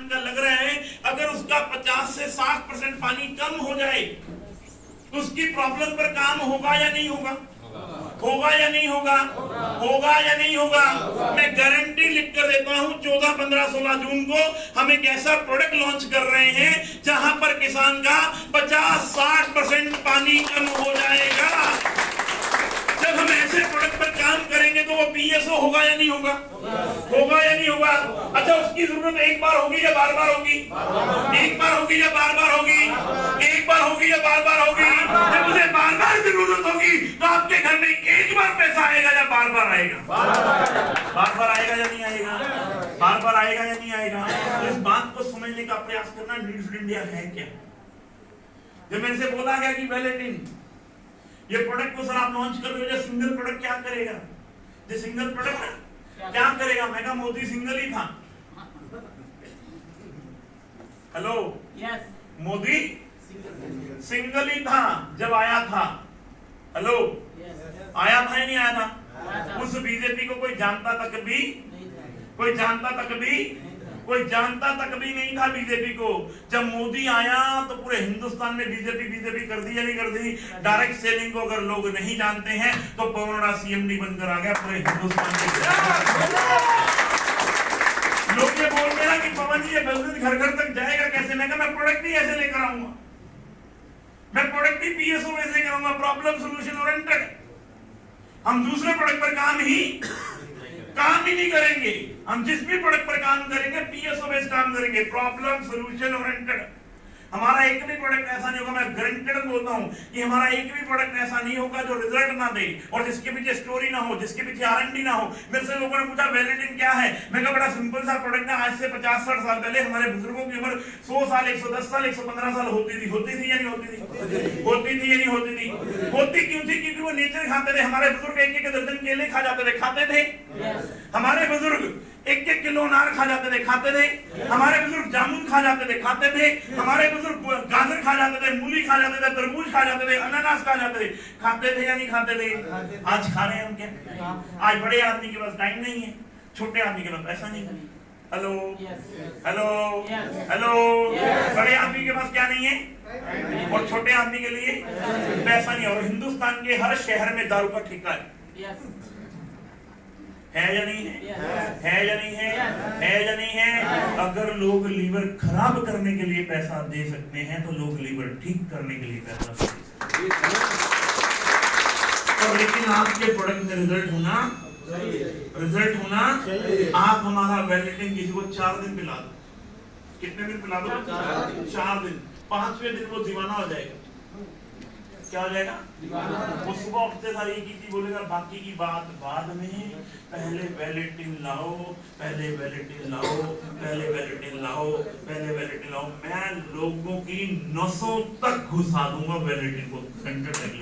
का लग रहा है, अगर उसका 50 से 60% पानी कम हो जाए तो उसकी प्रॉब्लम पर काम होगा या नहीं होगा? होगा या नहीं होगा? होगा या नहीं होगा? मैं गारंटी लिख कर देता हूं, 14, 15, 16 जून को हम एक ऐसा प्रोडक्ट लॉन्च कर रहे हैं जहां पर किसान का 50-60% पानी कम हो जाएगा। जब हम ऐसे प्रोडक्ट पर काम करेंगे तो वो पीएसओ होगा या नहीं होगा? होगा या नहीं होगा? अच्छा, उसकी जरूरत एक बार होगी या बार बार होगी? एक बार होगी या बार बार होगी? एक बार होगी या बार बार होगी? जब उसे बार बार जरूरत होगी तो आपके घर में एक बार पैसा आएगा या बार बार आएगा? बार बार आएगा या नहीं आएगा? बार बार आएगा या नहीं आएगा? तो इस बात को समझने का प्रयास करना नीड्स इंडिया है क्या। जब मैंने से बोला गया कि वेलेटिन ये प्रोडक्ट को सर आप लॉन्च कर रहे हो, सिंगल प्रोडक्ट क्या करेगा? जो सिंगल प्रोडक्ट क्या करेगा? मैं कहा मोदी सिंगल ही था। हेलो, यस, मोदी सिंगल ही था जब आया था। हेलो, आया था या नहीं आया था? उस बीजेपी को कोई जानता तक भी, कोई जानता तक भी, कोई जानता तक भी नहीं था बीजेपी को। जब मोदी आया तो पूरे हिंदुस्तान में बीजेपी कर दी या नहीं कर दी? डायरेक्ट सेलिंग को अगर लोग नहीं जानते हैं तो पवन सीएमडी बनकर आ गया पूरे हिंदुस्तान के। लोग ये बोल रहे हैं कि पवन जी ये बिजनेस घर घर तक जाएगा कैसे? मैं कहा मैं प्रोडक्ट ही ऐसे लेकर आऊंगा, मैं प्रोडक्ट ही पीएसओ में लेकर आऊंगा, प्रॉब्लम सोल्यूशन ओरिएंटेड। हम दूसरे प्रोडक्ट पर काम ही नहीं करेंगे। हम जिस भी प्रोडक्ट पर काम करेंगे पीएसओ बेस्ड काम करेंगे, प्रॉब्लम सोल्यूशन ओरिएंटेड। हमारा एक भी प्रोडक्ट ऐसा नहीं होगा, मैं गारंटेड बोलता हूं कि हमारा एक भी प्रोडक्ट ऐसा नहीं होगा जो रिजल्ट ना दे और जिसके पीछे स्टोरी ना हो, जिसके पीछे आरएनडी ना हो। मेरे से लोगों ने पूछा वेलेटिन क्या है? मैं कहा बड़ा सिंपल सा प्रोडक्ट है। आज से 50-60 साल पहले हमारे बुजुर्गों की उम्र 100 साल, 110 साल, 115 साल होती थी या नहीं होती थी? होती थी या नहीं होती थी? होती क्यों थी? क्योंकि वो नेचर खाते थे। हमारे बुजुर्ग एक दर्जन केले खा जाते थे, खाते थे। हमारे बुजुर्ग 1-1 किलो अनार खा जाते थे, खाते थे। हमारे बुजुर्ग जामुन खा जाते थे, खाते थे। हमारे बुजुर्ग गाजर खा जाते थे, मूली खा जाते थे, तरबूज खा जाते थे, अनानास खा जाते थे। खाते थे या नहीं खाते थे? आज खा रहे हैं हम क्या? आज बड़े आदमी के पास टाइम नहीं है, छोटे आदमी के पास पैसा नहीं है। हेलो, हेलो, हेलो, बड़े आदमी के पास क्या नहीं है और छोटे आदमी के लिए पैसा नहीं है। और हिंदुस्तान के हर शहर में दारू का ठेका है या नहीं है? है या नहीं है? है या नहीं है? अगर लोग लीवर खराब करने के लिए पैसा दे सकते हैं तो लोग लीवर ठीक करने के लिए पैसा दे सकते हैं। और लेकिन आपके प्रोडक्ट में रिजल्ट होना, आप हमारा वेलेटिन किसी को 4 दिन पिला दो। कितने दिन पिला दो? 4 दिन। 5वें दिन वो दीवाना हो जाएगा। क्या हो जाएगा? वो सुबह उठते सारी एक ही चीज बोलेगा, बाकी की बात बाद में। पहले वेलेटिन लाओ, पहले वेलेटिन लाओ, पहले वेलेटिन लाओ, पहले वेलेटिन लाओ। मैं लोगों की नसों तक घुसा दूंगा वेलेटिन को, सेंटर तक ले